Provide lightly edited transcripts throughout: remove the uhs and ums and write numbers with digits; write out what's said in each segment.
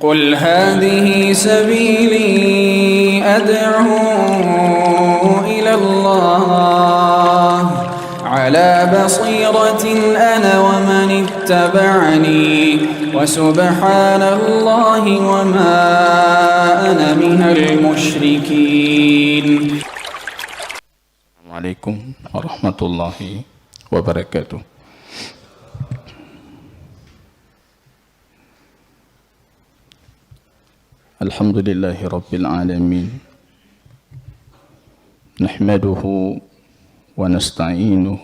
قل هذه سبيلي أدعو إلى الله على بصيرة أنا ومن اتبعني وسبحان الله وما أنا من المشركين. السلام عليكم ورحمة الله وبركاته. الحمد لله رب العالمين، نحمده ونستعينه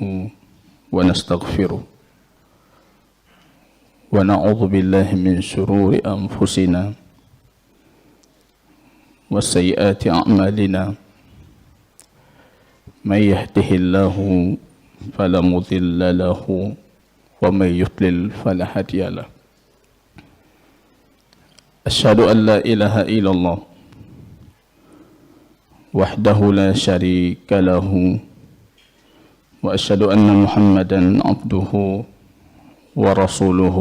ونستغفره ونعوذ بالله من شرور أنفسنا وسيئات أعمالنا، من يهده الله فلا مضل له ومن يضلل فلا هادي له. أشهد أن لا إله إلا الله وحده لا شريك له، وأشهد أن محمدا عبده ورسوله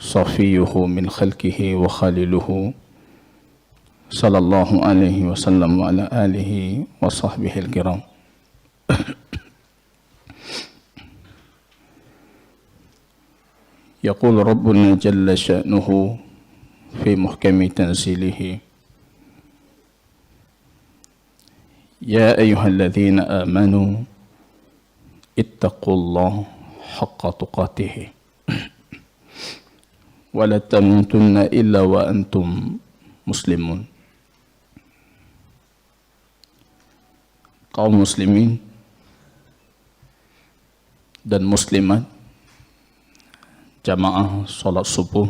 صفيه من خلقه وخليله، صلى الله عليه وسلم وعلى آله وصحبه الكرام. يقول ربنا جل شأنه في محكم تنزيله: يا أيها الذين آمنوا اتقوا الله حق تقاته ولا تموتن إلا وأنتم مسلمون. Kaum muslimin dan muslimat jamaah salat subuh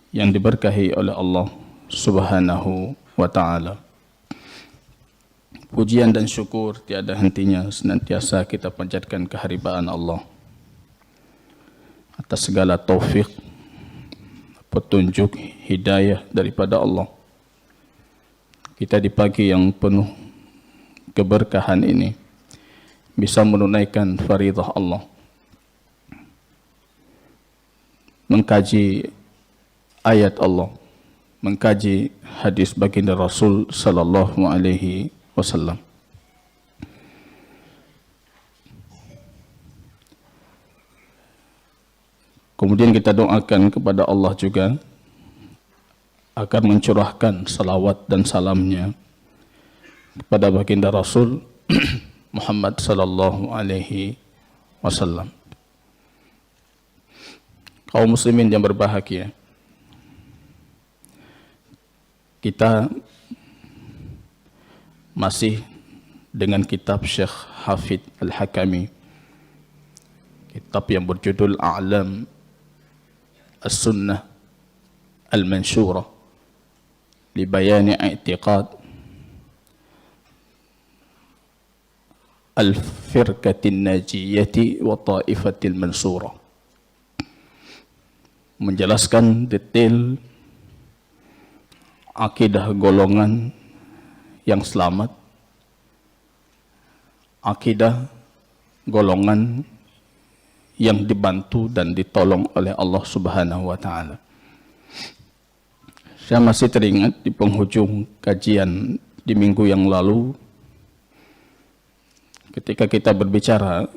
yang diberkahi oleh Allah Subhanahu wa ta'ala. Pujian dan syukur tiada hentinya senantiasa kita panjatkan keharibaan Allah atas segala taufik, petunjuk, hidayah daripada Allah. Kita di pagi yang penuh keberkahan ini bisa menunaikan faridah Allah, mengkaji ayat Allah, mengkaji hadis baginda Rasul sallallahu alaihi wasallam. Kemudian kita doakan kepada Allah juga agar mencurahkan salawat dan salamnya kepada baginda Rasul Muhammad sallallahu alaihi wasallam. Kaum muslimin yang berbahagia, kita masih dengan kitab Syekh Hafidh Al-Hakami, kitab yang berjudul A'lam As-Sunnah Al-Mansyurah li Bayani I'tiqad Al-Firqatin Najiyati wa Ta'ifatil Mansurah, menjelaskan detail akidah golongan yang selamat, akidah golongan yang dibantu dan ditolong oleh Allah Subhanahu wa ta'ala. Saya masih teringat di penghujung kajian di minggu yang lalu, ketika kita berbicara,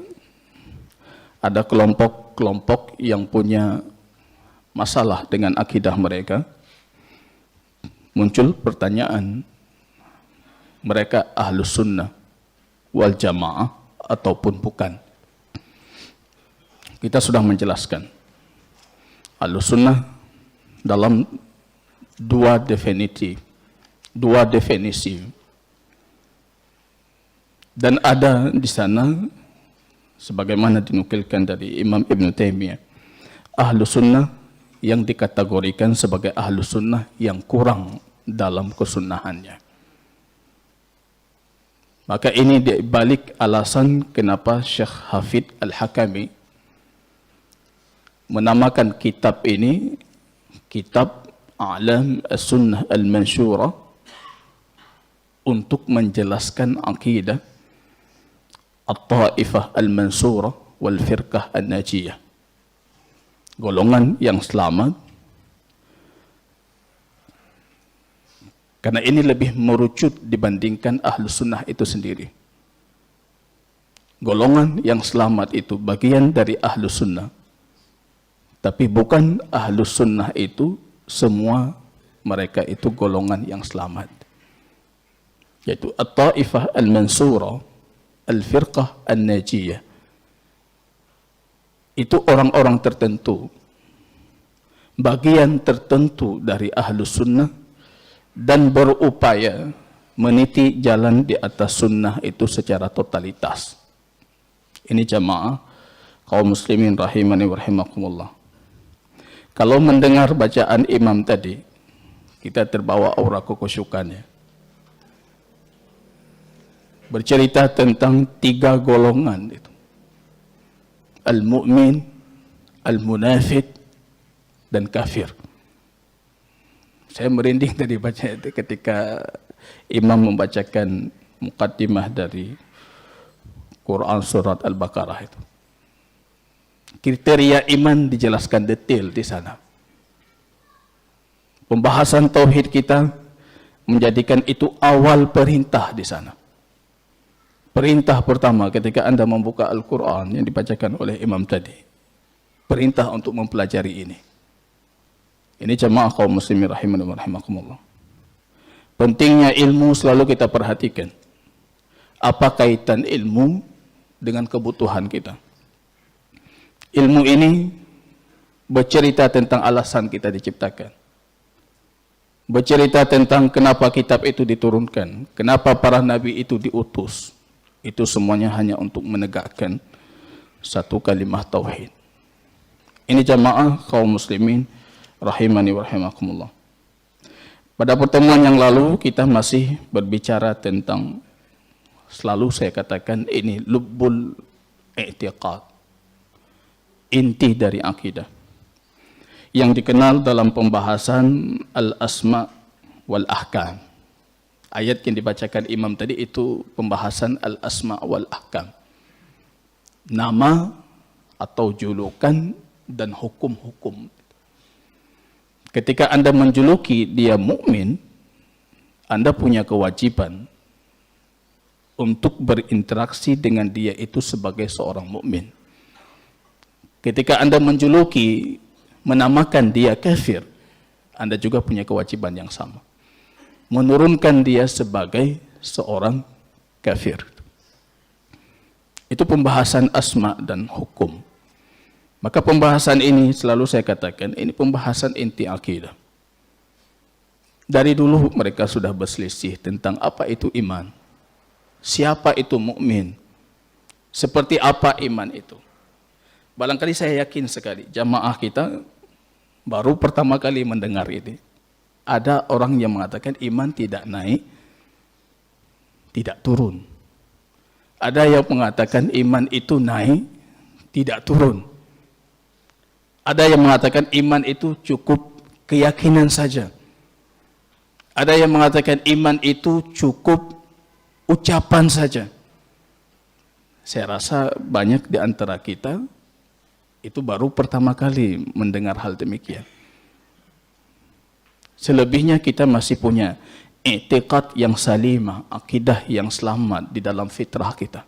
ada kelompok-kelompok yang punya masalah dengan akidah mereka. Muncul pertanyaan, mereka ahlus sunnah wal jamaah ataupun bukan? Kita sudah menjelaskan ahlus sunnah dalam dua definisi, dan ada di sana sebagaimana dinukilkan dari Imam Ibn Taimiyah, ahlus sunnah yang dikategorikan sebagai ahlus sunnah yang kurang dalam kesunnahannya. Maka ini dibalik alasan kenapa Syekh Hafidh Al-Hakami menamakan kitab ini kitab A'lam As-Sunnah Al-Mansyurah, untuk menjelaskan akidah At-Ta'ifah Al-Mansurah wal Firqah An-Najiyah. golongan yang selamat, karena ini lebih merucut dibandingkan Ahlus Sunnah itu sendiri. Golongan yang selamat itu bagian dari Ahlus Sunnah, tapi bukan Ahlus Sunnah itu semua mereka itu golongan yang selamat, yaitu At-Taifah Al-Mansurah, Al-Firqah An-Najiyah. Itu orang-orang tertentu, bagian tertentu dari Ahlus Sunnah, dan berupaya meniti jalan di atas sunnah itu secara totalitas. Ini jamaah kaum muslimin rahimani wa rahimakumullah. Kalau mendengar bacaan imam tadi, kita terbawa aura kekhusyukannya. Bercerita tentang 3 golongan itu. Al-mu'min, al-munafik, dan kafir. Saya merinding tadi baca itu ketika imam membacakan muqaddimah dari Quran surat Al-Baqarah itu. Kriteria iman dijelaskan detail di sana. Pembahasan tauhid kita menjadikan itu awal perintah di sana. Perintah pertama ketika Anda membuka Al-Quran yang dibacakan oleh imam tadi. Perintah untuk mempelajari ini. Ini jamaah kaum muslimin rahimani wa rahimakumullah. Pentingnya ilmu selalu kita perhatikan. Apa kaitan ilmu dengan kebutuhan kita? Ilmu ini bercerita tentang alasan kita diciptakan. Bercerita tentang kenapa kitab itu diturunkan, kenapa para nabi itu diutus. Itu semuanya hanya untuk menegakkan satu kalimah tauhid. Ini jamaah kaum muslimin rahimani wa rahimakumullah. Pada pertemuan yang lalu kita masih berbicara tentang, selalu saya katakan ini lubbul i'tiqad, inti dari akidah, yang dikenal dalam pembahasan al-asma wal ahkam. Ayat yang dibacakan imam tadi itu pembahasan al-asma wal ahkam. Nama atau julukan dan hukum-hukum. Ketika Anda menjuluki dia mukmin, Anda punya kewajiban untuk berinteraksi dengan dia itu sebagai seorang mukmin. Ketika Anda menjuluki, menamakan dia kafir, Anda juga punya kewajiban yang sama. Menurunkan dia sebagai seorang kafir. Itu pembahasan asma dan hukum. Maka pembahasan ini selalu saya katakan, ini pembahasan inti akidah. Dari dulu mereka sudah berselisih tentang apa itu iman. Siapa itu mukmin? Seperti apa iman itu? Barangkali saya yakin sekali, jamaah kita baru pertama kali mendengar ini. Ada orang yang mengatakan iman tidak naik, tidak turun. Ada yang mengatakan iman itu naik, tidak turun. Ada yang mengatakan iman itu cukup keyakinan saja. Ada yang mengatakan iman itu cukup ucapan saja. Saya rasa banyak di antara kita itu baru pertama kali mendengar hal demikian. Selebihnya kita masih punya i'tiqad yang salimah, akidah yang selamat di dalam fitrah kita.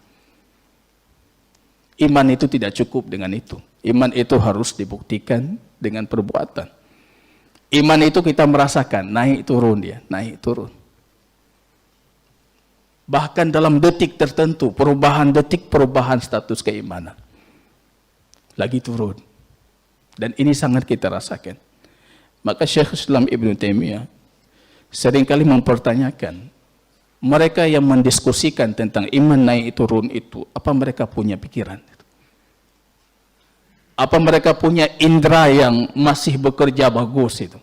Iman itu tidak cukup dengan itu. Iman itu harus dibuktikan dengan perbuatan. Iman itu kita merasakan, naik turun dia, naik turun. Bahkan dalam detik tertentu, perubahan status keimanan. Lagi turun. Dan ini sangat kita rasakan. Maka Syekh Islam Ibn Taimiyah seringkali mempertanyakan, mereka yang mendiskusikan tentang iman naik turun itu, apa mereka punya pikiran? Apa mereka punya indera yang masih bekerja bagus itu?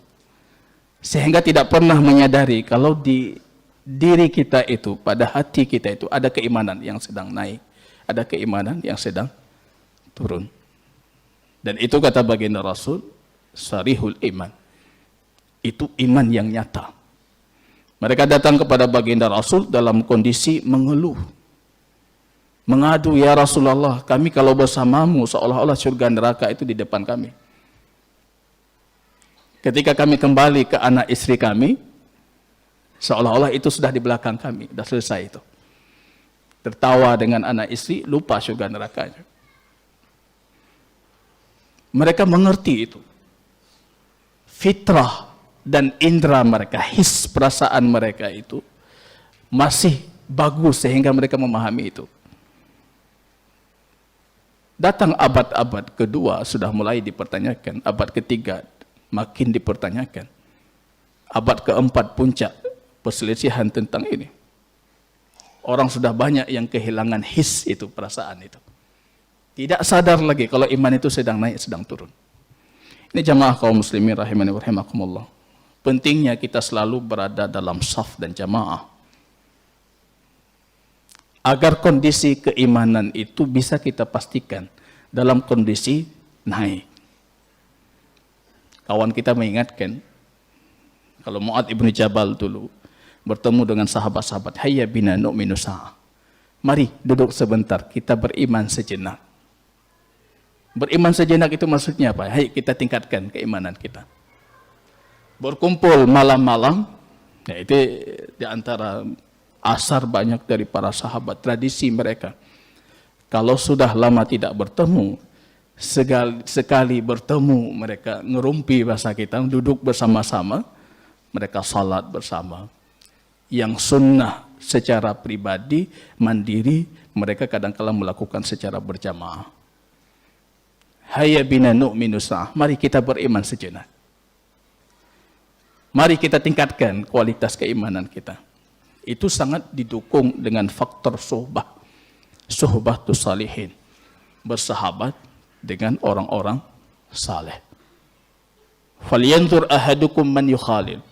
Sehingga tidak pernah menyadari kalau di diri kita itu, pada hati kita itu ada keimanan yang sedang naik, ada keimanan yang sedang turun. Dan itu kata baginda Rasul, sarihul iman. Itu iman yang nyata. Mereka datang kepada baginda Rasul dalam kondisi mengeluh. Mengadu, ya Rasulullah, kami kalau bersamamu seolah-olah surga neraka itu di depan kami. Ketika kami kembali ke anak istri kami, seolah-olah itu sudah di belakang kami, sudah selesai itu. Tertawa dengan anak istri, lupa surga nerakanya. Mereka mengerti itu. Fitrah dan indera mereka, his perasaan mereka itu masih bagus sehingga mereka memahami itu. Datang abad-abad kedua sudah mulai dipertanyakan, abad ketiga makin dipertanyakan, abad keempat puncak perselisihan tentang ini. Orang sudah banyak yang kehilangan his itu, perasaan itu. Tidak sadar lagi kalau iman itu sedang naik, sedang turun. Ini jamaah kaum muslimin rahimani wa rahimakumullah. Pentingnya kita selalu berada dalam saf dan jamaah. Agar kondisi keimanan itu bisa kita pastikan dalam kondisi naik. Kawan kita mengingatkan, kalau Mu'adz ibnu Jabal dulu bertemu dengan sahabat-sahabat, hayya bina nu'minu sa'ah. Mari duduk sebentar, kita beriman sejenak. Beriman sejenak itu maksudnya apa? Hayy kita tingkatkan keimanan kita. Berkumpul malam-malam, ya itu di antara asar banyak dari para sahabat, tradisi mereka. Kalau sudah lama tidak bertemu, sekali bertemu mereka ngerumpi bahasa kita, duduk bersama-sama, mereka salat bersama. Yang sunnah secara pribadi, mandiri, mereka kadang-kala melakukan secara berjamaah. Hayya bina nu'minu sa'ah, mari kita beriman sejenak. Mari kita tingkatkan kualitas keimanan kita. Itu sangat didukung dengan faktor suhbah. Suhbatus salihin. Bersahabat dengan orang-orang saleh. Falyanzur ahadukum man yukhalil.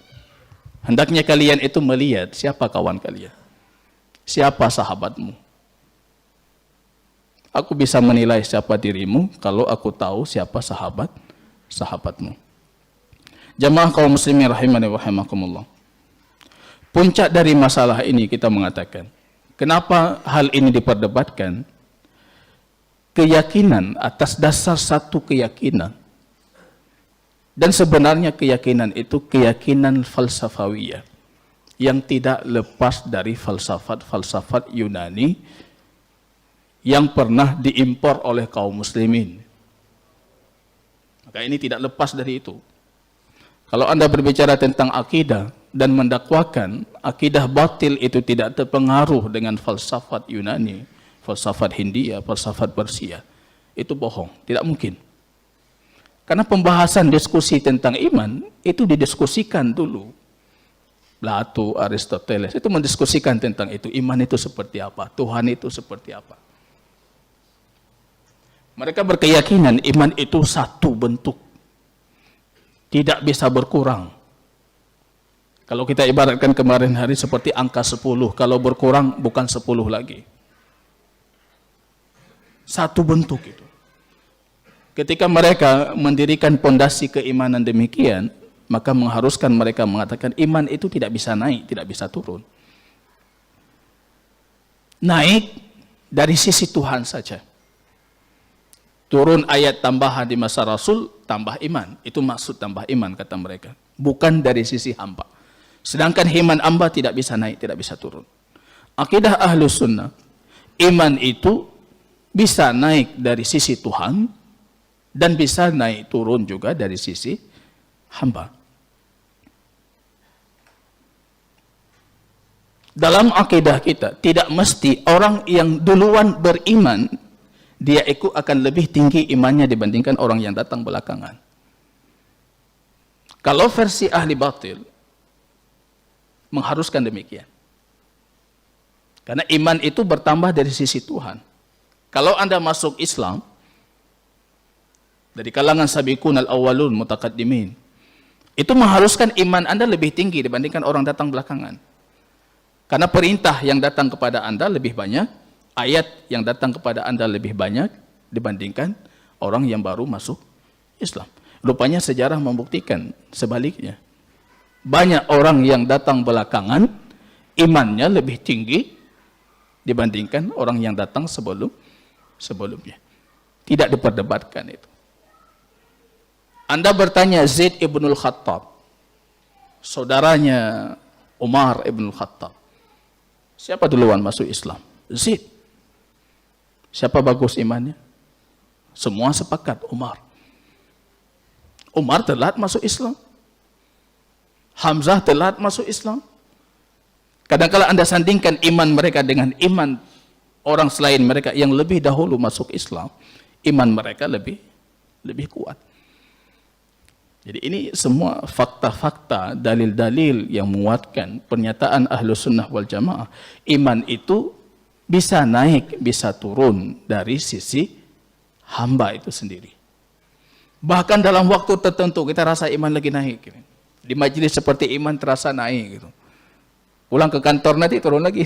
Hendaknya kalian itu melihat siapa kawan kalian. Siapa sahabatmu. Aku bisa menilai siapa dirimu kalau aku tahu siapa sahabatmu. Jamaah kaum muslimin rahimani wa rahimakumullah. Puncak dari masalah ini kita mengatakan, kenapa hal ini diperdebatkan? Keyakinan atas dasar satu keyakinan. Dan sebenarnya keyakinan itu keyakinan falsafawiyah yang tidak lepas dari falsafat Yunani yang pernah diimpor oleh kaum muslimin. Maka ini tidak lepas dari itu. Kalau Anda berbicara tentang akidah dan mendakwakan akidah batil itu tidak terpengaruh dengan falsafat Yunani, falsafat Hindia, falsafat Persia, itu bohong, tidak mungkin. Karena pembahasan diskusi tentang iman itu didiskusikan dulu. Plato, Aristoteles itu mendiskusikan tentang itu. Iman itu seperti apa? Tuhan itu seperti apa? Mereka berkeyakinan iman itu satu bentuk. Tidak bisa berkurang. Kalau kita ibaratkan kemarin hari seperti angka 10. Kalau berkurang bukan 10 lagi. Satu bentuk itu. Ketika mereka mendirikan pondasi keimanan demikian, maka mengharuskan mereka mengatakan iman itu tidak bisa naik, tidak bisa turun. Naik dari sisi Tuhan saja. Turun ayat tambahan di masa Rasul, tambah iman. Itu maksud tambah iman, kata mereka. Bukan dari sisi hamba. Sedangkan iman hamba tidak bisa naik, tidak bisa turun. Akidah Ahlus Sunnah, iman itu bisa naik dari sisi Tuhan, dan bisa naik turun juga dari sisi hamba. Dalam akidah kita, tidak mesti orang yang duluan beriman, dia itu akan lebih tinggi imannya dibandingkan orang yang datang belakangan. Kalau versi ahli batil, mengharuskan demikian. Karena iman itu bertambah dari sisi Tuhan. Kalau Anda masuk Islam, dari kalangan sabiqun al-awwalun mutaqaddimin, itu mengharuskan iman Anda lebih tinggi dibandingkan orang datang belakangan. Karena perintah yang datang kepada Anda lebih banyak, ayat yang datang kepada Anda lebih banyak dibandingkan orang yang baru masuk Islam. Rupanya sejarah membuktikan sebaliknya. Banyak orang yang datang belakangan, imannya lebih tinggi dibandingkan orang yang datang sebelumnya. Tidak diperdebatkan itu. Anda bertanya Zaid ibnul Khattab, saudaranya Umar ibnul Khattab, siapa duluan masuk Islam? Zaid. Siapa bagus imannya? Semua sepakat Umar. Umar telat masuk Islam. Hamzah telat masuk Islam. Kadang-kala Anda sandingkan iman mereka dengan iman orang selain mereka yang lebih dahulu masuk Islam, iman mereka lebih kuat. Jadi ini semua fakta-fakta, dalil-dalil yang menguatkan pernyataan Ahlus Sunnah wal Jamaah. Iman itu bisa naik, bisa turun dari sisi hamba itu sendiri. Bahkan dalam waktu tertentu kita rasa iman lagi naik. Di majelis seperti iman terasa naik gitu. Pulang ke kantor nanti turun lagi.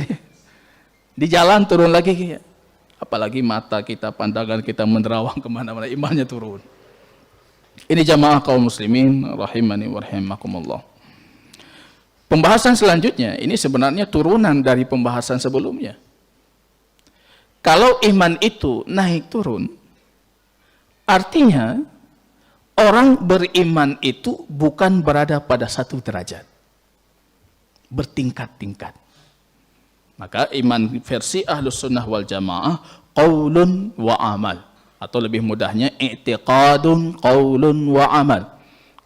Di jalan turun lagi. Apalagi mata kita, pandangan kita menerawang kemana-mana, imannya turun. Ini jamaah kaum muslimin rahimani wa rahimakumullah. Pembahasan selanjutnya ini sebenarnya turunan dari pembahasan sebelumnya. Kalau iman itu naik turun, artinya orang beriman itu bukan berada pada satu derajat, bertingkat-tingkat. Maka iman versi Ahlus Sunnah wal Jamaah qaulun wa amal, atau lebih mudahnya i'tiqadun qaulun wa amal.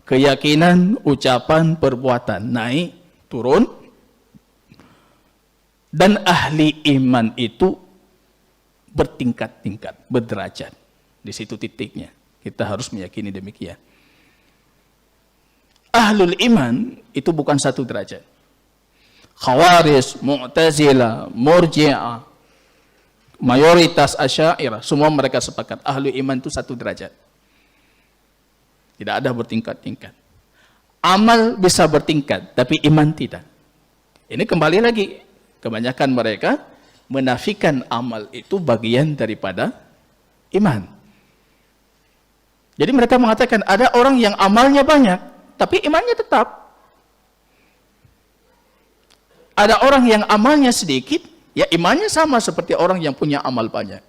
Keyakinan, ucapan, perbuatan, naik, turun. Dan ahli iman itu bertingkat-tingkat, berderajat. Di situ titiknya. Kita harus meyakini demikian. Ahlul iman itu bukan satu derajat. Khawarij, Mu'tazilah, Murji'ah, mayoritas Asy'ariyah, semua mereka sepakat ahlu iman itu satu derajat. Tidak ada bertingkat-tingkat. Amal bisa bertingkat, tapi iman tidak. Ini kembali lagi, kebanyakan mereka menafikan amal itu bagian daripada iman. Jadi mereka mengatakan ada orang yang amalnya banyak, tapi imannya tetap. Ada orang yang amalnya sedikit, ya imannya sama seperti orang yang punya amal banyak.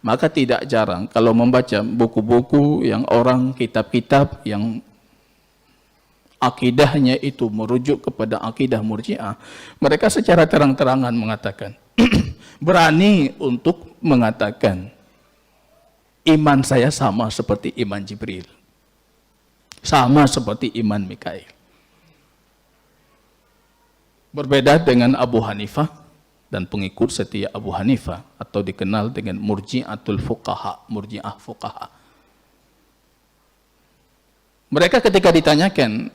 Maka tidak jarang kalau membaca buku-buku yang orang, kitab-kitab yang akidahnya itu merujuk kepada akidah Murji'ah, mereka secara terang-terangan mengatakan, berani untuk mengatakan, iman saya sama seperti iman Jibril. Sama seperti iman Mikail. Berbeda dengan Abu Hanifah dan pengikut setia Abu Hanifah atau dikenal dengan Murji'atul Fuqaha, Murji'ah Fuqaha. Mereka ketika ditanyakan,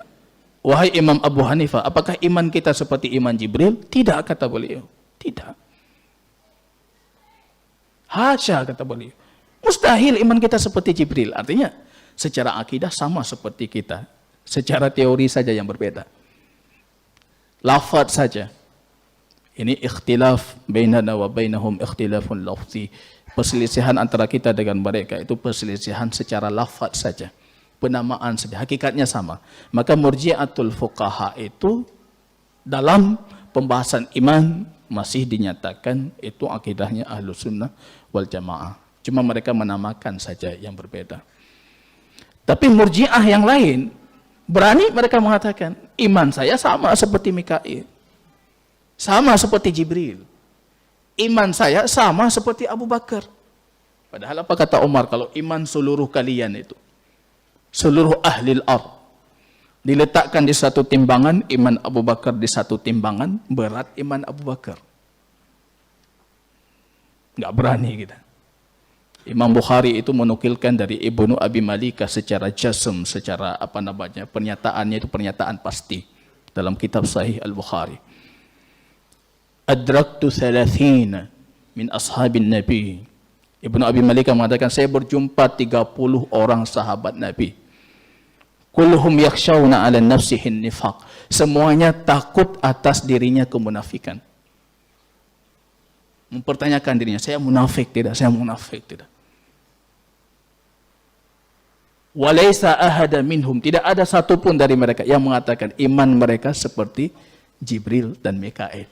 wahai Imam Abu Hanifah, apakah iman kita seperti iman Jibril? Tidak, kata beliau. Tidak. Hasya, kata beliau. Mustahil iman kita seperti Jibril. Artinya, secara akidah sama seperti kita. Secara teori saja yang berbeda. Lafaz saja. Ini ikhtilaf bainana wa bainahum ikhtilafun lafzi. Perselisihan antara kita dengan mereka itu perselisihan secara lafaz saja. Penamaan saja. Hakikatnya sama. Maka Murji'atul Fuqaha itu dalam pembahasan iman masih dinyatakan itu akidahnya Ahlus Sunnah wal Jamaah. Cuma mereka menamakan saja yang berbeda. Tapi Murji'ah yang lain berani mereka mengatakan, iman saya sama seperti Mikail. Sama seperti Jibril. Iman saya sama seperti Abu Bakar. Padahal apa kata Umar, kalau iman seluruh kalian itu, seluruh ahlil ard, diletakkan di satu timbangan, iman Abu Bakar di satu timbangan, berat iman Abu Bakar. Nggak berani kita. Imam Bukhari itu menukilkan dari Ibnu Abi Malikah secara jasm, secara pernyataannya itu pernyataan pasti dalam kitab Sahih Al-Bukhari. Adraktu 30 min ashabin Nabi. Ibnu Abi Malikah mengatakan, saya berjumpa 30 orang sahabat Nabi. Kulluhum yakhshawna 'ala nafsihin nifaq. Semuanya takut atas dirinya kemunafikan. Mempertanyakan dirinya, saya munafik tidak? Saya munafik tidak? Walaysa ahada minhum, tidak ada satupun dari mereka yang mengatakan iman mereka seperti Jibril dan Mikail.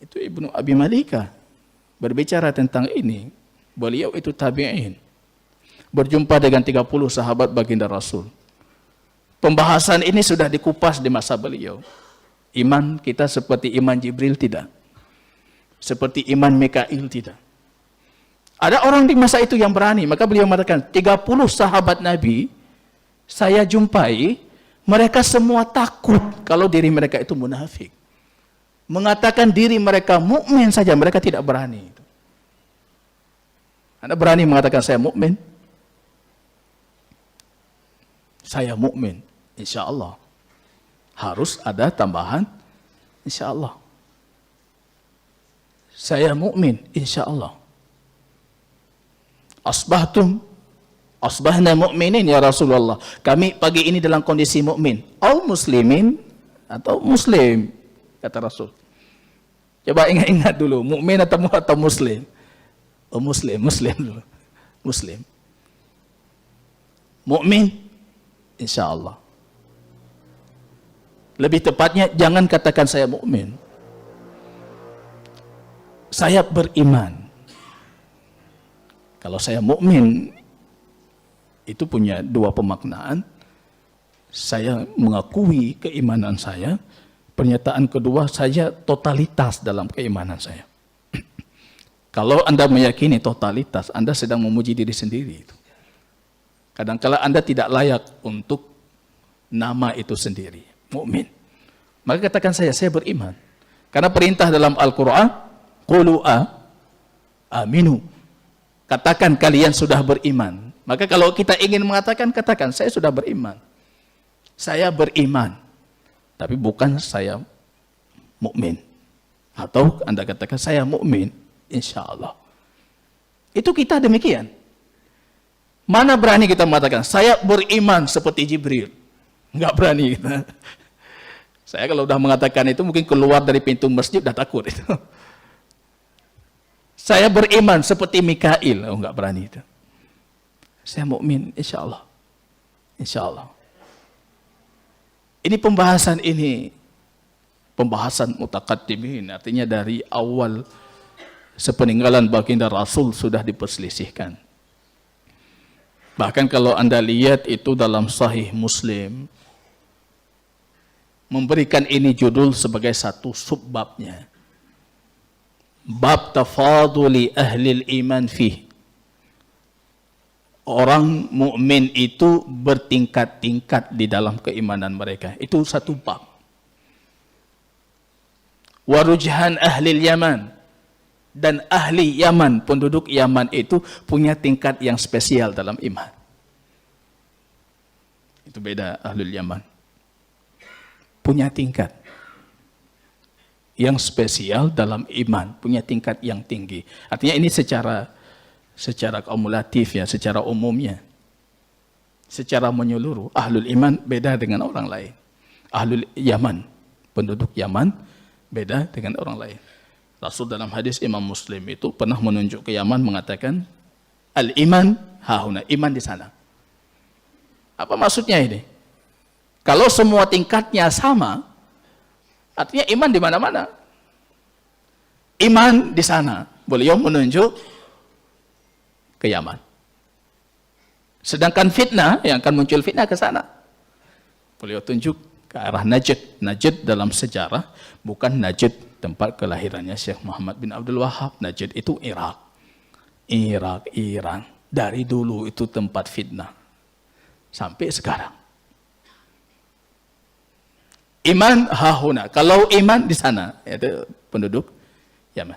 Itu Ibnu Abi Malikah berbicara tentang ini. Beliau itu tabi'in. berjumpa dengan 30 sahabat baginda Rasul. Pembahasan ini sudah dikupas di masa beliau. Iman kita seperti iman Jibril tidak. Seperti iman Mikail tidak. Ada orang di masa itu yang berani, maka beliau mengatakan 30 sahabat Nabi saya jumpai, mereka semua takut kalau diri mereka itu munafik. Mengatakan diri mereka mukmin saja, mereka tidak berani. Anda berani mengatakan saya mukmin? Saya mukmin, insya Allah. Harus ada tambahan, insya Allah. Saya mukmin, insya Allah. Asbahna mu'minin ya Rasulullah. Kami pagi ini dalam kondisi mukmin. Au muslimin atau muslim, kata Rasul. Coba ingat-ingat dulu, mukmin atau muslim? Oh, muslim dulu. Muslim. Mukmin, insya Allah. Lebih tepatnya, jangan katakan saya mukmin. Saya beriman. Kalau saya mukmin, itu punya dua pemaknaan. Saya mengakui keimanan saya. Pernyataan kedua, saya totalitas dalam keimanan saya. Kalau Anda meyakini totalitas, Anda sedang memuji diri sendiri. Kadang-kala Anda tidak layak untuk nama itu sendiri, mukmin. Maka katakan saya beriman. Karena perintah dalam Al-Quran, qulu aminu. Katakan kalian sudah beriman. Maka kalau kita ingin mengatakan, katakan saya sudah beriman. Saya beriman. Tapi bukan saya mukmin. Atau Anda katakan saya mukmin, insya Allah. Itu kita demikian. Mana berani kita mengatakan saya beriman seperti Jibril? Enggak berani kita. Saya kalau sudah mengatakan itu mungkin keluar dari pintu masjid sudah takut itu. Saya beriman seperti Mikail, enggak berani itu. Saya mukmin, insya Allah. Insya Allah. Ini pembahasan mutakaddimin, artinya dari awal sepeninggalan baginda Rasul sudah diperselisihkan. Bahkan kalau Anda lihat itu dalam Sahih Muslim, memberikan ini judul sebagai satu subbabnya. Bab tafaduli ahlil iman fih. Orang mukmin itu bertingkat-tingkat di dalam keimanan mereka. Itu satu bab. Warujhan ahlil Yaman. Dan ahli Yaman, penduduk Yaman itu punya tingkat yang spesial dalam iman. Itu beda ahlul Yaman. Punya tingkat yang spesial dalam iman, punya tingkat yang tinggi. Artinya ini secara kumulatif ya, secara umumnya. Secara menyeluruh, ahlul iman beda dengan orang lain. Ahlul Yaman, penduduk Yaman beda dengan orang lain. Rasul dalam hadis Imam Muslim itu pernah menunjuk ke Yaman mengatakan, al-iman hahuna, iman di sana. Apa maksudnya ini? Kalau semua tingkatnya sama, artinya iman di mana-mana. Iman di sana. Beliau menunjuk ke Yaman. Sedangkan fitnah, yang akan muncul fitnah ke sana. Beliau tunjuk ke arah Najd. Najd dalam sejarah bukan Najd tempat kelahirannya Syekh Muhammad bin Abdul Wahab. Najd itu Irak. Iran. Dari dulu itu tempat fitnah. Sampai sekarang. Iman hahuna. Kalau iman di sana, yaitu penduduk Yaman.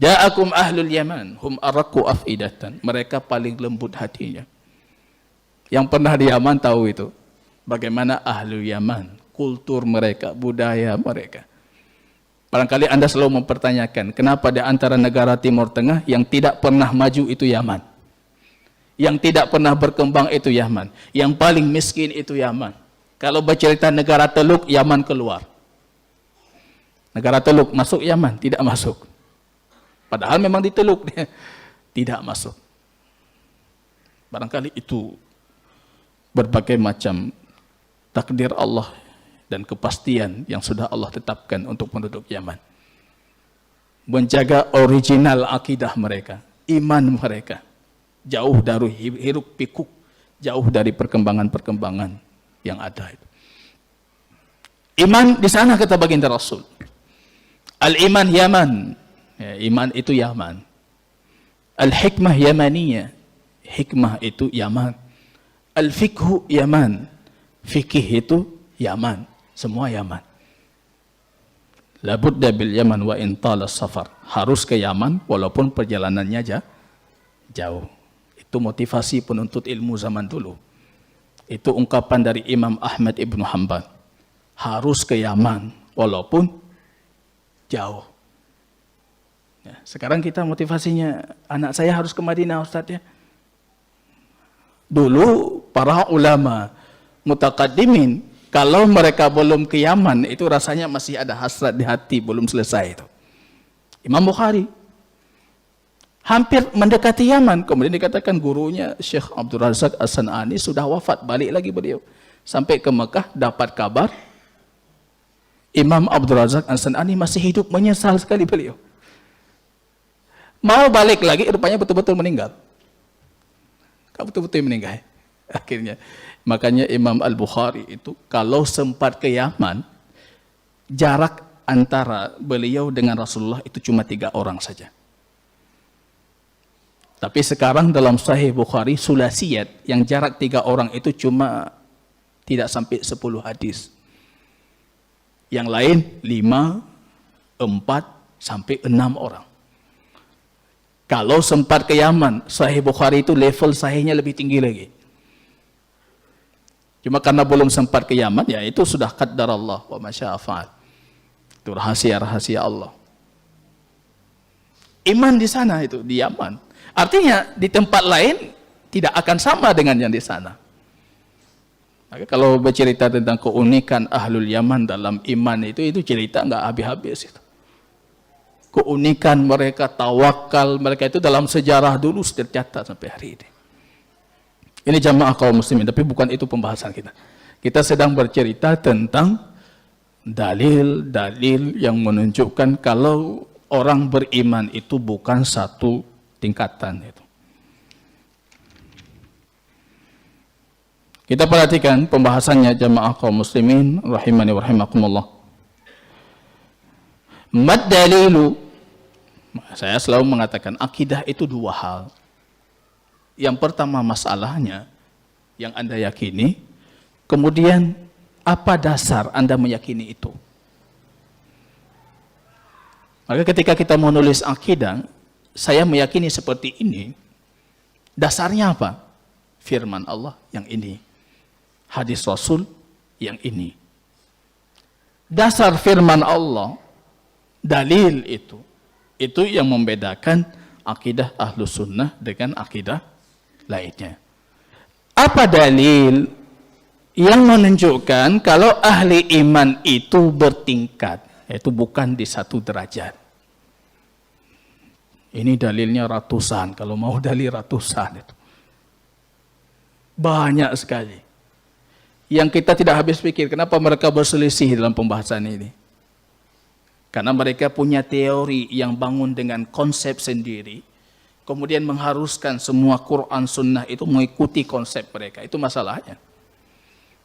Ja'akum ahlul Yaman, hum araku afidatan. Mereka paling lembut hatinya. Yang pernah di Yaman tahu itu. Bagaimana ahlul Yaman, kultur mereka, budaya mereka. Barangkali Anda selalu mempertanyakan, kenapa di antara negara Timur Tengah yang tidak pernah maju itu Yaman? Yang tidak pernah berkembang itu Yaman. Yang paling miskin itu Yaman. Kalau bercerita negara Teluk, Yaman keluar. Negara Teluk masuk Yaman, tidak masuk. Padahal memang di Teluk dia tidak masuk. Barangkali itu berbagai macam takdir Allah dan kepastian yang sudah Allah tetapkan untuk penduduk Yaman. Menjaga original akidah mereka, iman mereka. jauh dari hiruk pikuk, jauh dari perkembangan-perkembangan yang ada itu. Iman di sana kata baginda Rasul. Al-iman Yaman. Ya, iman itu Yaman. Al-hikmah Yamaniyah. Hikmah itu Yaman. Al-fikhu Yaman. Fikih itu Yaman. Semua Yaman. Labudda bil Yaman wa intala safar. Harus ke Yaman walaupun perjalanannya jauh. Itu motivasi penuntut ilmu zaman dulu. Itu ungkapan dari Imam Ahmad ibn Hanbal. Harus ke Yaman walaupun jauh. Ya, sekarang kita motivasinya, anak saya harus ke Madinah Ustaz ya. Dulu para ulama mutaqaddimin, kalau mereka belum ke Yaman, itu rasanya masih ada hasrat di hati, belum selesai itu. Imam Bukhari hampir mendekati Yaman, kemudian dikatakan gurunya Syekh Abdul Razak As-San'ani sudah wafat, balik lagi beliau. Sampai ke Mekah dapat kabar Imam Abdul Razak As-San'ani masih hidup, menyesal sekali beliau. Mau balik lagi, rupanya betul-betul meninggal. Betul-betul meninggal. Akhirnya, makanya Imam Al-Bukhari itu kalau sempat ke Yaman, jarak antara beliau dengan Rasulullah itu cuma 3 orang saja. Tapi sekarang dalam Sahih Bukhari, sulasiyat, yang jarak 3 orang itu cuma tidak sampai 10 hadis. Yang lain 5, 4, sampai 6 orang. Kalau sempat ke Yaman, Sahih Bukhari itu level sahihnya lebih tinggi lagi. Cuma karena belum sempat ke Yaman, ya itu sudah qaddar Allah wa masya'a fa'al. Itu rahasia-rahasia Allah. Iman di sana itu, di Yaman. Artinya di tempat lain tidak akan sama dengan yang di sana. Maka kalau bercerita tentang keunikan Ahlul Yaman dalam iman itu cerita nggak habis-habis itu. Keunikan mereka, tawakal mereka itu dalam sejarah dulu tercatat sampai hari ini. Ini jamaah kaum muslimin, tapi bukan itu pembahasan kita. Kita sedang bercerita tentang dalil-dalil yang menunjukkan kalau orang beriman itu bukan satu tingkatan itu. Kita perhatikan pembahasannya jamaah kaum muslimin rahimani wa rahimakumullah. Mad dalilu, saya selalu mengatakan akidah itu 2 hal. Yang pertama masalahnya yang Anda yakini, kemudian apa dasar Anda meyakini itu. Maka ketika kita menulis akidah, saya meyakini seperti ini, dasarnya apa? Firman Allah yang ini, hadis Rasul yang ini. Dasar firman Allah, dalil itu yang membedakan akidah Ahlus Sunnah dengan akidah lainnya. Apa dalil yang menunjukkan kalau ahli iman itu bertingkat, yaitu bukan di satu derajat? Ini dalilnya ratusan, kalau mau dalil ratusan itu. Banyak sekali. Yang kita tidak habis pikir, kenapa mereka berselisih dalam pembahasan ini? Karena mereka punya teori yang bangun dengan konsep sendiri, kemudian mengharuskan semua Quran Sunnah itu mengikuti konsep mereka. Itu masalahnya.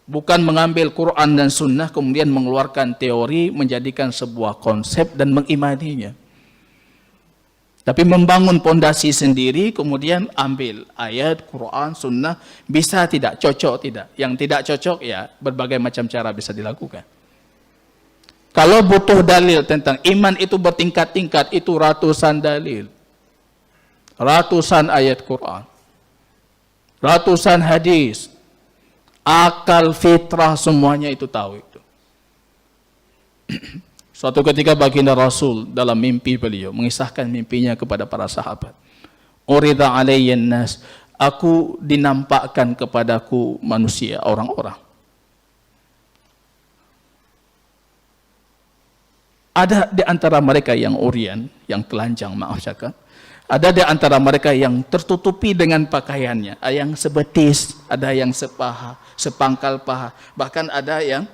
Bukan mengambil Quran dan Sunnah kemudian mengeluarkan teori, menjadikan sebuah konsep dan mengimaninya. Tapi membangun pondasi sendiri, kemudian ambil ayat, Quran, Sunnah, bisa tidak, cocok tidak. Yang tidak cocok ya berbagai macam cara bisa dilakukan. Kalau butuh dalil tentang iman itu bertingkat-tingkat, itu ratusan dalil. Ratusan ayat Quran. Ratusan hadis. Akal, fitrah, semuanya itu tahu itu. Suatu ketika baginda Rasul dalam mimpi beliau mengisahkan mimpinya kepada para sahabat. Urida alayyan nas, aku dinampakkan kepadaku manusia, orang-orang. Ada di antara mereka yang uryan, yang telanjang, maaf cakap. Ada di antara mereka yang tertutupi dengan pakaiannya, ada yang sebetis, ada yang sepaha, sepangkal paha, bahkan ada yang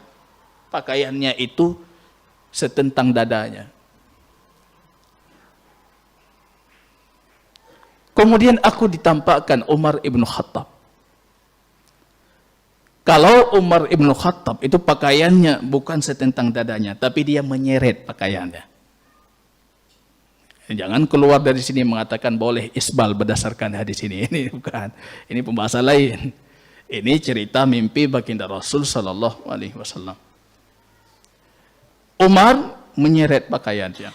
pakaiannya itu setentang dadanya. Kemudian aku ditampakkan Umar ibn Khattab. Kalau Umar ibn Khattab itu pakaiannya bukan setentang dadanya, tapi dia menyeret pakaiannya. Jangan keluar dari sini mengatakan boleh isbal berdasarkan hadis ini. Ini bukan. Ini pembahasan lain. Ini cerita mimpi baginda Rasul sallallahu alaihi wasallam. Umar menyeret pakaiannya.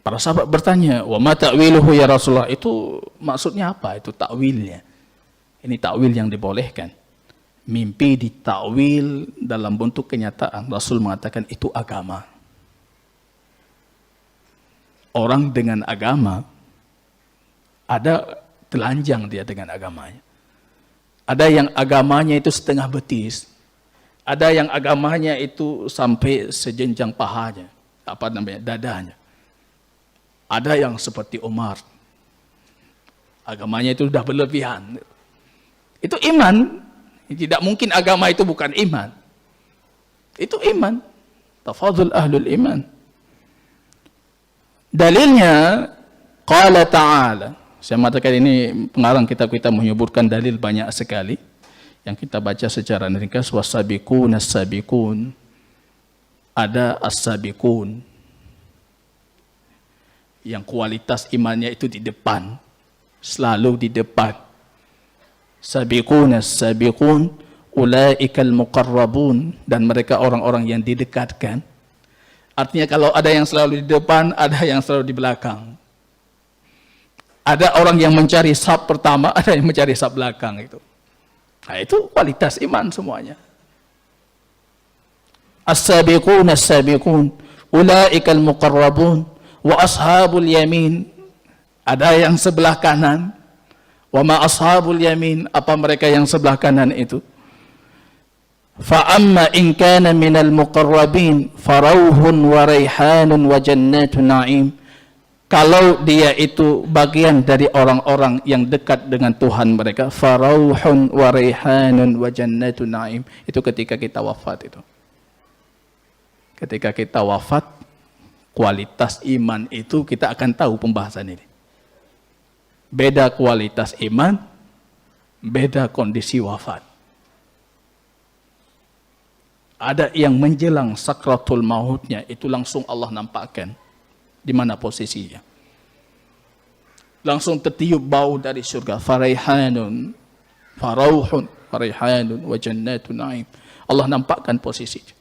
Para sahabat bertanya, "Wa ma ta'wiluhu ya Rasulullah?" Itu maksudnya apa? Itu takwilnya. Ini takwil yang dibolehkan. Mimpi ditakwil dalam bentuk kenyataan. Rasul mengatakan itu agama. Orang dengan agama, ada telanjang dia dengan agamanya. Ada yang agamanya itu setengah betis. Ada yang agamanya itu sampai sejenjang pahanya. Dadanya. Ada yang seperti Umar. Agamanya itu sudah berlebihan. Itu iman. Tidak mungkin agama itu bukan iman. Itu iman. Tafadhul ahlul iman. Dalilnya, qala ta'ala. Saya mengatakan ini pengarang kitab kita menyebutkan dalil banyak sekali. Yang kita baca secara ringkas, wasabiqun as-sabiqun. Ada as-sabiqun. Yang kualitas imannya itu di depan. Selalu di depan. Sabiqun as-sabiqun. Ulaikal muqarrabun. Dan mereka orang-orang yang didekatkan. Artinya kalau ada yang selalu di depan, ada yang selalu di belakang. Ada orang yang mencari saf pertama, ada yang mencari saf belakang itu. Nah, itu kualitas iman semuanya. As-sabiqun as-sabiqun, ulaikal muqarrabun, wa ashabul yamin. Ada yang sebelah kanan. Wa ma ashabul yamin, apa mereka yang sebelah kanan itu? Fa amma in kana minal muqarrabin farauhun wa raihanun wa jannatun na'im. Kalau dia itu bagian dari orang-orang yang dekat dengan Tuhan mereka, farauhun wa raihanun wa jannatun na'im. Itu ketika kita wafat itu. Ketika kita wafat, kualitas iman itu kita akan tahu pembahasan ini. Beda kualitas iman, beda kondisi wafat. Ada yang menjelang sakratul mautnya, itu langsung Allah nampakkan di mana posisinya. Langsung tertiup bau dari surga. Faraihanun, farauhun, faraihanun, wa jannatun na'im. Allah nampakkan posisinya.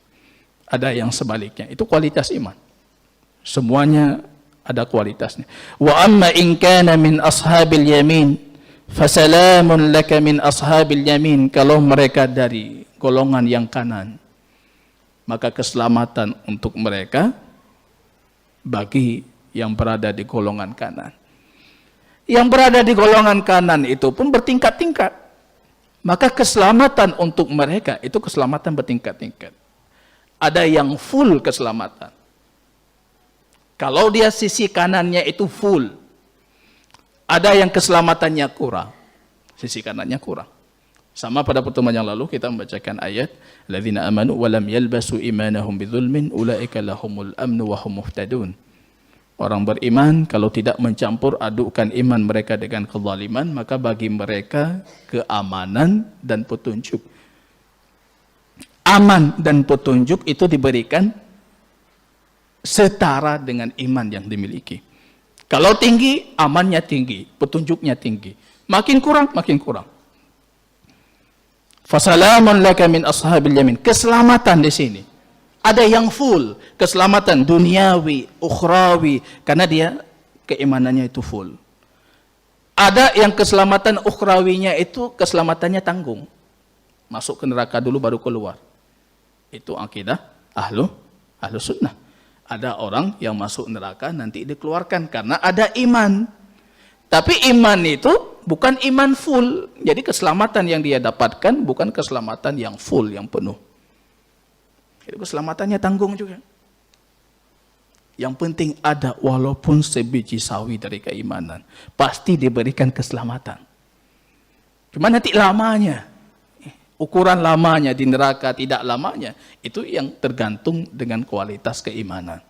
Ada yang sebaliknya. Itu kualitas iman. Semuanya ada kualitasnya. Wa amma in kana min ashabil yamin, fasalamun laka min ashabil yamin. Kalau mereka dari golongan yang kanan, maka keselamatan untuk mereka bagi yang berada di golongan kanan. Yang berada di golongan kanan itu pun bertingkat-tingkat. Maka keselamatan untuk mereka itu keselamatan bertingkat-tingkat. Ada yang full keselamatan. Kalau dia sisi kanannya itu full. Ada yang keselamatannya kurang. Sisi kanannya kurang. Sama pada pertemuan yang lalu kita membacakan ayat alladzina amanu wa lam yalbasu imanahum bidzulmin ulaika lahumul amnu wa hum muhtadun. Orang beriman kalau tidak mencampur adukkan iman mereka dengan kezaliman, maka bagi mereka keamanan dan petunjuk. Aman dan petunjuk itu diberikan setara dengan iman yang dimiliki. Kalau tinggi, amannya tinggi, petunjuknya tinggi. Makin kurang, makin kurang. Fasalamun laka min ashabil yamin. Keselamatan di sini. Ada yang full, keselamatan duniawi, ukhrawi, karena dia keimanannya itu full. Ada yang keselamatan ukhrawinya itu keselamatannya tanggung. Masuk ke neraka dulu baru keluar. Itu akidah ahlu sunnah. Ada orang yang masuk neraka nanti dikeluarkan karena ada iman. Tapi iman itu bukan iman full. Jadi keselamatan yang dia dapatkan bukan keselamatan yang full, yang penuh. Itu keselamatannya tanggung juga. Yang penting ada walaupun sebiji sawi dari keimanan. Pasti diberikan keselamatan. Cuma nanti lamanya. Ukuran lamanya di neraka, tidak lamanya. Itu yang tergantung dengan kualitas keimanan.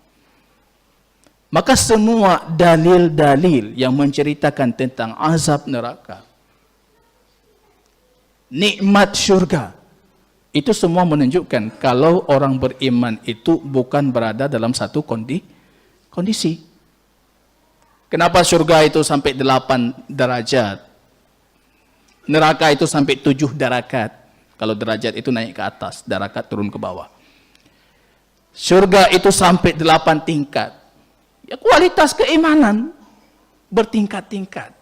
Maka semua dalil-dalil yang menceritakan tentang azab neraka, nikmat syurga, itu semua menunjukkan kalau orang beriman itu bukan berada dalam satu kondisi. Kenapa syurga itu sampai 8 derajat? Neraka itu sampai 7 darakat. Kalau derajat itu naik ke atas, darakat turun ke bawah. Syurga itu sampai 8 tingkat. Ya, kualitas keimanan bertingkat-tingkat.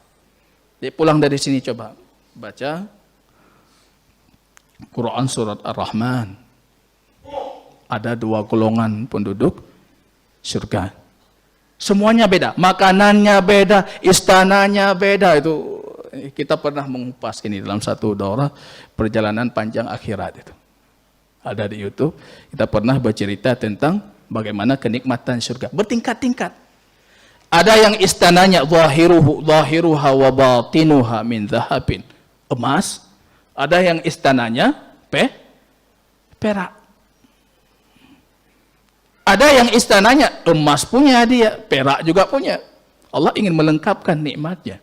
Jadi pulang dari sini coba baca Quran surat Ar-Rahman. Ada 2 golongan penduduk surga. Semuanya beda, makanannya beda, istananya beda. Itu kita pernah mengupas ini dalam satu daurah perjalanan panjang akhirat itu. Ada di YouTube. Kita pernah bercerita tentang bagaimana kenikmatan surga bertingkat-tingkat. Ada yang istananya zahiruha wa batinuha min zahabin, emas. Ada yang istananya perak. Ada yang istananya emas punya dia, perak juga punya. Allah ingin melengkapkan nikmatnya.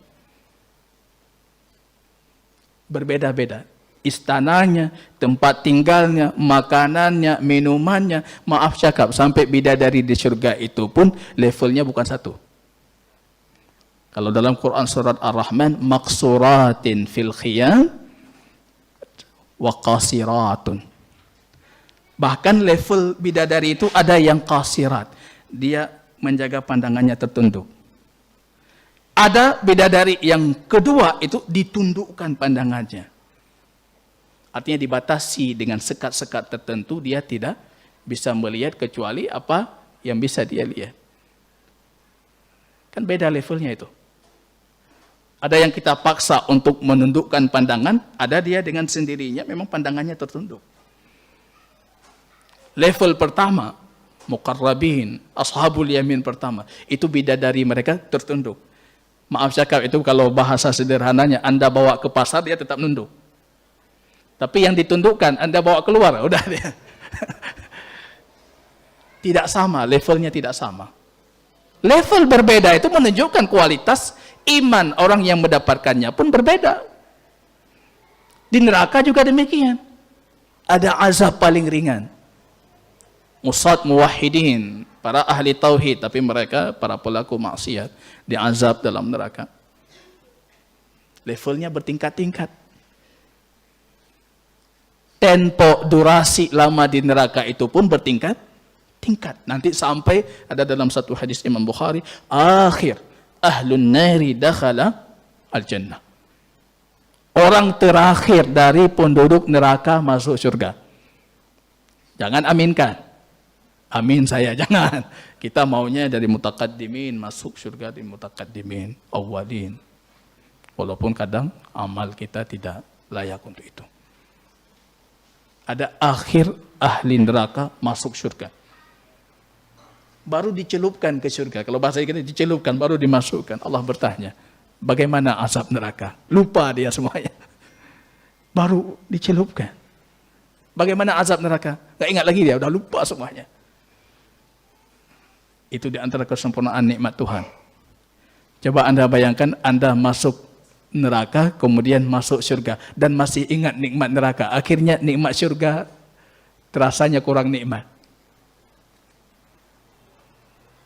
Berbeda-beda. Istananya, tempat tinggalnya, makanannya, minumannya. Maaf cakap, sampai bidadari di surga itu pun levelnya bukan satu. Kalau dalam Quran surat Ar-Rahman, maksuratin fil khiyam wa qasiratun. Bahkan level bidadari itu ada yang qasirat. Dia menjaga pandangannya tertunduk. Ada bidadari yang kedua itu ditundukkan pandangannya. Artinya dibatasi dengan sekat-sekat tertentu, dia tidak bisa melihat kecuali apa yang bisa dia lihat. Kan beda levelnya itu. Ada yang kita paksa untuk menundukkan pandangan, ada dia dengan sendirinya memang pandangannya tertunduk. Level pertama, muqarrabin, ashabul yamin pertama, itu bidadari mereka tertunduk. Maaf cakap, itu kalau bahasa sederhananya, Anda bawa ke pasar, dia tetap nunduk. Tapi yang ditundukkan, Anda bawa keluar, udah dia. Tidak sama, levelnya tidak sama. Level berbeda itu menunjukkan kualitas iman orang yang mendapatkannya pun berbeda. Di neraka juga demikian. Ada azab paling ringan. Usat muwahhidin, para ahli tauhid, tapi mereka para pelaku maksiat diazab dalam neraka. Levelnya bertingkat-tingkat. Tempo durasi lama di neraka itu pun bertingkat-tingkat. Nanti sampai ada dalam satu hadis Imam Bukhari, akhir ahlun nari dakhala al-jannah. Orang terakhir dari penduduk neraka masuk surga. Jangan aminkan. Amin saya, jangan. Kita maunya dari mutaqaddimin, masuk surga di mutaqaddimin, awwalin. Walaupun kadang amal kita tidak layak untuk itu. Ada akhir ahli neraka masuk surga. Baru dicelupkan ke surga. Kalau bahasa kita dicelupkan, baru dimasukkan. Allah bertanya, bagaimana azab neraka? Lupa dia semuanya. Baru dicelupkan. Bagaimana azab neraka? Gak ingat lagi dia, udah lupa semuanya. Itu di antara kesempurnaan nikmat Tuhan. Coba Anda bayangkan, Anda masuk neraka, kemudian masuk surga, dan masih ingat nikmat neraka. Akhirnya nikmat surga terasanya kurang nikmat.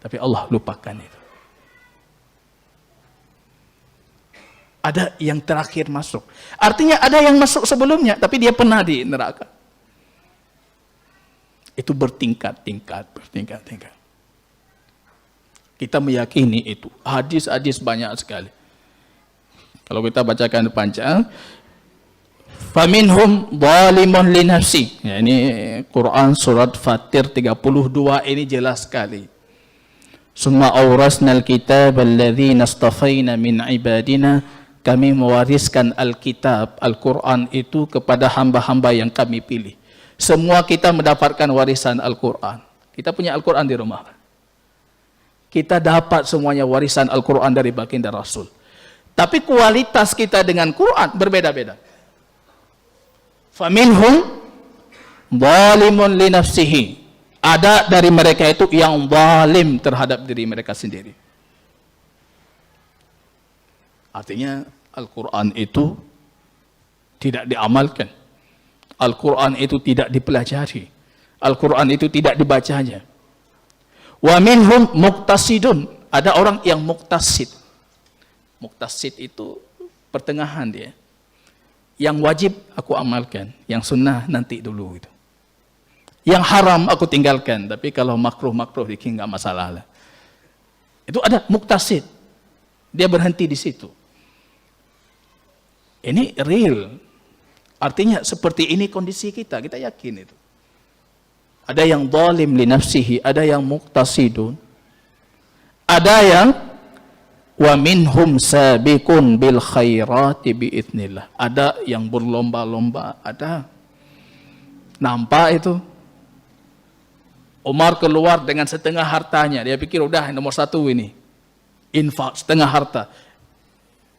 Tapi Allah lupakan itu. Ada yang terakhir masuk. Artinya ada yang masuk sebelumnya, tapi dia pernah di neraka. Itu bertingkat-tingkat. Kita meyakini itu. Hadis-hadis banyak sekali. Kalau kita bacakan panjang, faminhum zalimun li nafsi. Ya, ini Quran surat Fatir 32 ini jelas sekali. Summa awrasnal kitab alladhina astafaina min ibadina. Kami mewariskan Alkitab, Al-Quran itu kepada hamba-hamba yang kami pilih. Semua kita mendapatkan warisan Al-Quran. Kita punya Al-Quran di rumah. Kita dapat semuanya warisan Al-Quran dari baginda Rasul. Tapi kualitas kita dengan Quran berbeda-beda. Faminhum zalimun li nafsihi. Ada dari mereka itu yang zalim terhadap diri mereka sendiri. Artinya Al-Quran itu tidak diamalkan. Al-Quran itu tidak dipelajari. Al-Quran itu tidak dibacanya. Wa minhum muqtasidun. Ada orang yang muqtasid. Muqtasid itu pertengahan dia. Yang wajib aku amalkan, yang sunnah nanti dulu itu. Yang haram aku tinggalkan, tapi kalau makruh-makruh dikit enggak masalah lah. Itu ada muqtasid. Dia berhenti di situ. Ini real. Artinya seperti ini kondisi kita yakin itu. Ada yang zalim li nafsihi, ada yang muqtasidun. Ada yang wa minhum sabiqun bil khairati biidznillah. Ada yang berlomba-lomba, ada. Nampak itu. Umar keluar dengan setengah hartanya. Dia pikir udah nomor 1 ini. Infak setengah harta.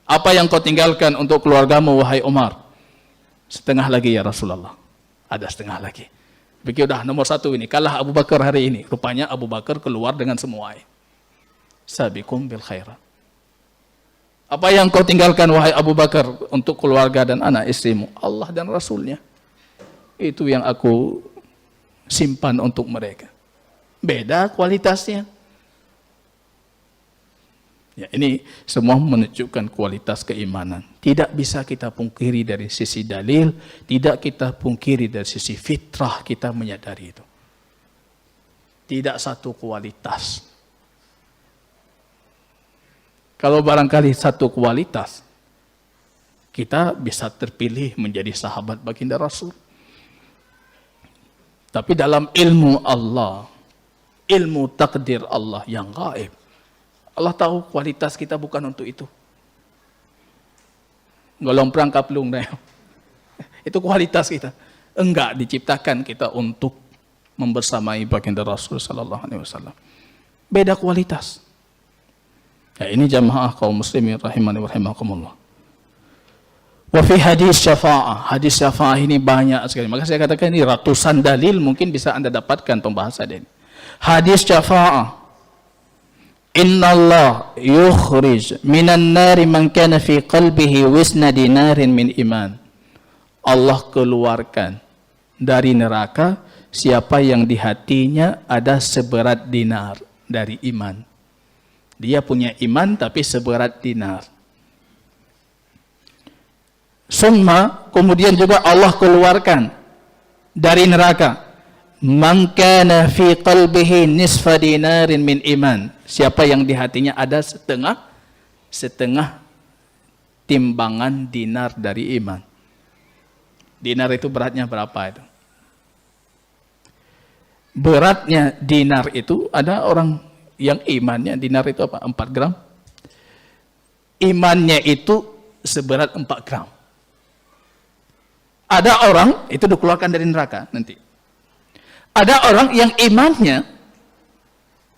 Apa yang kau tinggalkan untuk keluargamu wahai Umar? Setengah lagi ya Rasulullah. Ada setengah lagi. Pikir udah nomor 1 ini. Kalah Abu Bakar hari ini. Rupanya Abu Bakar keluar dengan semua. Sabiqum bil khairat. Apa yang kau tinggalkan wahai Abu Bakar untuk keluarga dan anak istrimu? Allah dan Rasulnya. Itu yang aku simpan untuk mereka. Beda kualitasnya. Ya, ini semua menunjukkan kualitas keimanan. Tidak bisa kita pungkiri dari sisi dalil, tidak kita pungkiri dari sisi fitrah kita menyadari itu. Tidak satu kualitas. Kalau barangkali satu kualitas, kita bisa terpilih menjadi sahabat baginda Rasul. Tapi dalam ilmu Allah, ilmu takdir Allah yang gaib, Allah tahu kualitas kita bukan untuk itu. Golong perangkap lung dah. Itu kualitas kita. Enggak diciptakan kita untuk membersamai baginda Rasul sallallahu alaihi wasallam. Beda kualitas. Ya, ini jamaah kaum muslimin rahimani wa rahimakumullah. Wa fi hadis syafa'ah. Hadis syafa'ah ini banyak sekali. Maka saya katakan ini ratusan dalil mungkin bisa Anda dapatkan pembahasan ini. Hadis syafa'ah. Inna Allah yukhrij minan nari man kana fi qalbihi wisna dinarin min iman. Allah keluarkan dari neraka siapa yang di hatinya ada seberat dinar dari iman. Dia punya iman tapi seberat dinar. Summa, kemudian juga Allah keluarkan dari neraka man kana fi qalbihi nisfa dinarin min iman. Siapa yang di hatinya ada setengah timbangan dinar dari iman. Dinar itu beratnya berapa itu? Beratnya dinar itu ada orang yang imannya dinar itu apa? 4 gram. Imannya itu seberat 4 gram. Ada orang itu dikeluarkan dari neraka nanti. Ada orang yang imannya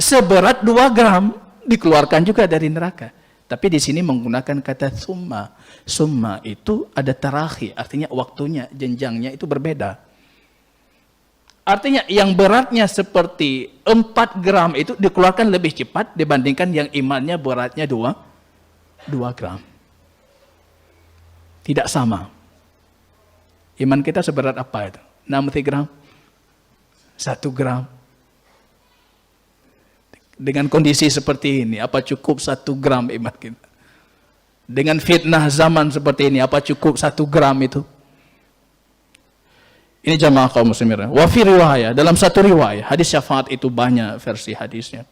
seberat 2 gram dikeluarkan juga dari neraka. Tapi di sini menggunakan kata summa. Summa itu ada tarahi, artinya waktunya, jenjangnya itu berbeda. Artinya yang beratnya seperti 4 gram itu dikeluarkan lebih cepat dibandingkan yang imannya beratnya 2 gram. Tidak sama. Iman kita seberat apa itu? 60 gram? 1 gram? Dengan kondisi seperti ini, apa cukup 1 gram iman kita? Dengan fitnah zaman seperti ini, apa cukup 1 gram itu? Ini jamaah kaum muslimin. Wa fi riwayah, dalam satu riwayah, hadis syafaat itu banyak versi hadisnya.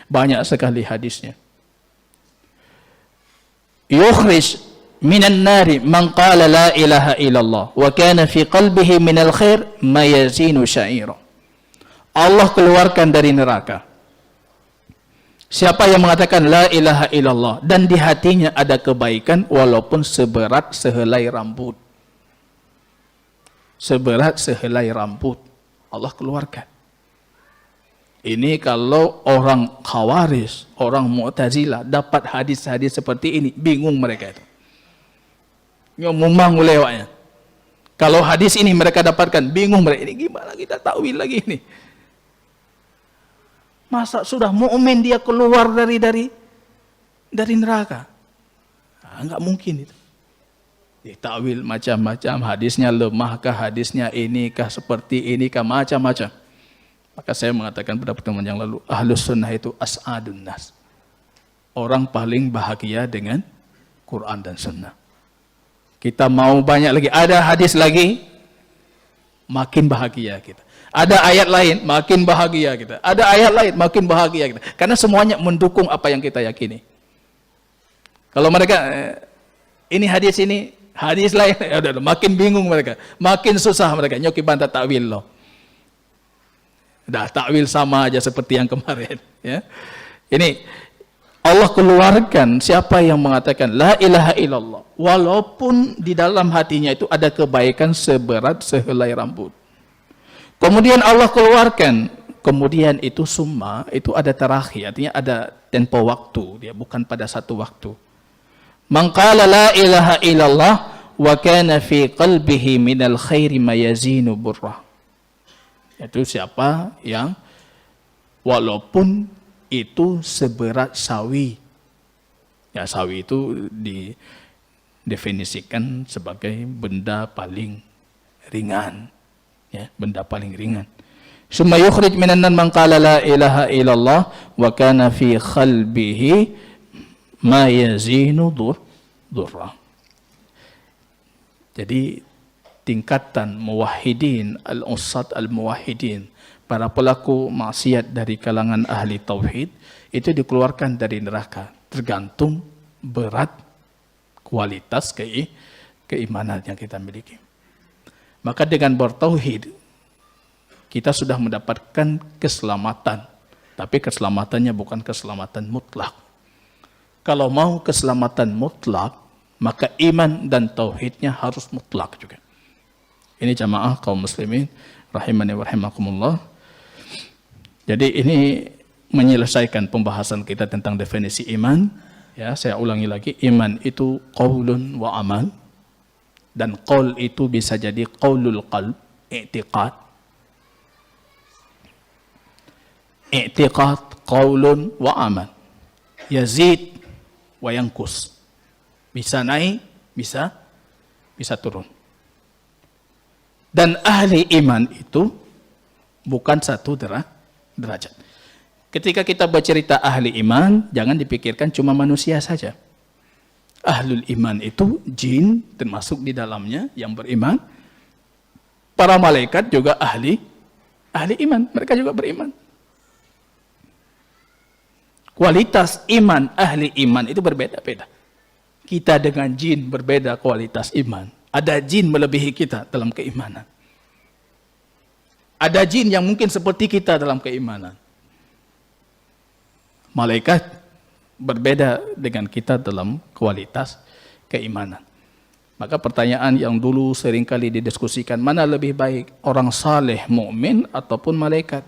Banyak sekali hadisnya. Yukhrij minan nari man qala la ilaha illallah wa kana fi qalbihi minal khair ma yazinu sya'ira. Allah keluarkan dari neraka siapa yang mengatakan la ilaha illallah dan di hatinya ada kebaikan walaupun seberat sehelai rambut. Seberat sehelai rambut Allah keluarkan. Ini kalau orang Khawarij, orang Mu'tazilah dapat hadis-hadis seperti ini, bingung mereka itu. Ngomong lewatnya. Kalau hadis ini mereka dapatkan, bingung mereka. Ini gimana kita takwil lagi ini? Masa sudah mukmin dia keluar dari neraka? Enggak mungkin itu. Ditakwil macam-macam, hadisnya lemahkah, hadisnya inikah, seperti inikah, macam-macam. Maka saya mengatakan pada pertemuan yang lalu, Ahlus Sunnah itu as'adun nas. Orang paling bahagia dengan Quran dan Sunnah. Kita mau banyak lagi, ada hadis lagi, makin bahagia kita. Ada ayat lain, makin bahagia kita. Ada ayat lain, makin bahagia kita. Karena semuanya mendukung apa yang kita yakini. Kalau mereka, ini hadis lain, udah, makin bingung mereka. Makin susah mereka, nyoki bantah takwil loh. Dah takwil sama aja seperti yang kemarin. Ya. Ini, Allah keluarkan siapa yang mengatakan la ilaha illallah walaupun di dalam hatinya itu ada kebaikan seberat sehelai rambut. Kemudian Allah keluarkan, kemudian itu summa, itu ada terakhir, artinya ada tempo waktu, dia bukan pada satu waktu. Man qala la ilaha illallah wa kana fi qalbihi minal khairi ma yazinu burrah. Itu siapa yang walaupun itu seberat sawi. Ya, sawi itu didefinisikan sebagai benda paling ringan. Ya, benda paling ringan. Summa yukhrij minan nar man qala la ilaha illallah wa kana fi qalbihi ma yazinu durra. Jadi tingkatan muwahhidin, al-usat al-muwahhidin, para pelaku maksiat dari kalangan ahli tauhid itu dikeluarkan dari neraka tergantung berat kualitas keimanan yang kita miliki. Maka dengan bertauhid kita sudah mendapatkan keselamatan, tapi keselamatannya bukan keselamatan mutlak. Kalau mau keselamatan mutlak, maka iman dan tauhidnya harus mutlak juga. Ini jamaah kaum muslimin rahimani wa rahimakumullah. Jadi ini menyelesaikan pembahasan kita tentang definisi iman. Ya, saya ulangi lagi, iman itu qaulun wa amal. Dan qaul itu bisa jadi qaulul qalb, i'tiqad. I'tiqad qaulun wa amal. Yazid wa yankus. Bisa naik, bisa turun. Dan ahli iman itu bukan satu derajat. Ketika kita bercerita ahli iman, jangan dipikirkan cuma manusia saja. Ahlul iman itu jin termasuk di dalamnya yang beriman. Para malaikat juga ahli iman, mereka juga beriman. Kualitas iman ahli iman itu berbeda-beda. Kita dengan jin berbeda kualitas iman. Ada jin melebihi kita dalam keimanan. Ada jin yang mungkin seperti kita dalam keimanan. Malaikat berbeda dengan kita dalam kualitas keimanan. Maka pertanyaan yang dulu seringkali didiskusikan, mana lebih baik, orang saleh mukmin ataupun malaikat?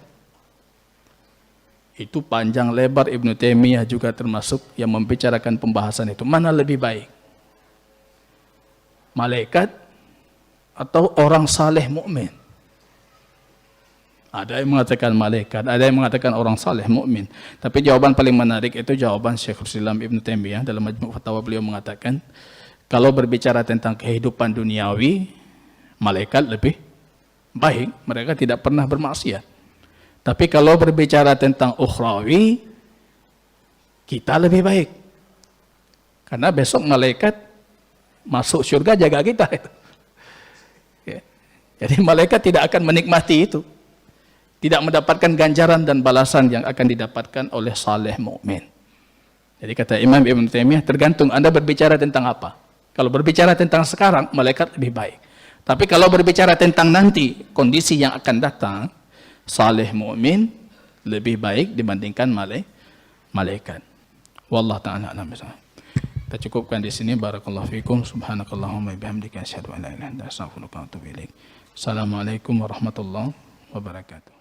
Itu panjang lebar, Ibnu Taimiyah juga termasuk yang membicarakan pembahasan itu. Mana lebih baik? Malaikat atau orang saleh mukmin? Ada yang mengatakan malaikat, ada yang mengatakan orang saleh mukmin. Tapi jawaban paling menarik itu jawaban Syekhul Islam Ibnu Taimiyah dalam Majmu' Fatawa. Beliau mengatakan, kalau berbicara tentang kehidupan duniawi, malaikat lebih baik, mereka tidak pernah bermaksiat. Tapi kalau berbicara tentang ukhrawi, kita lebih baik. Karena besok malaikat masuk surga jaga kita. Jadi malaikat tidak akan menikmati itu. Tidak mendapatkan ganjaran dan balasan yang akan didapatkan oleh saleh mukmin. Jadi kata Imam Ibn Taimiyah, tergantung Anda berbicara tentang apa. Kalau berbicara tentang sekarang, malaikat lebih baik. Tapi kalau berbicara tentang nanti, kondisi yang akan datang, saleh mukmin lebih baik dibandingkan malaikat. Wallahu ta'ala a'lam bishawab. Kita cukupkan di sini. Barakallahu fikum. Subhanakallahumma bihamdika asyhadu an la ilaha illa anta astaghfiruka wa atubu ilaik. Assalamualaikum warahmatullahi wabarakatuh.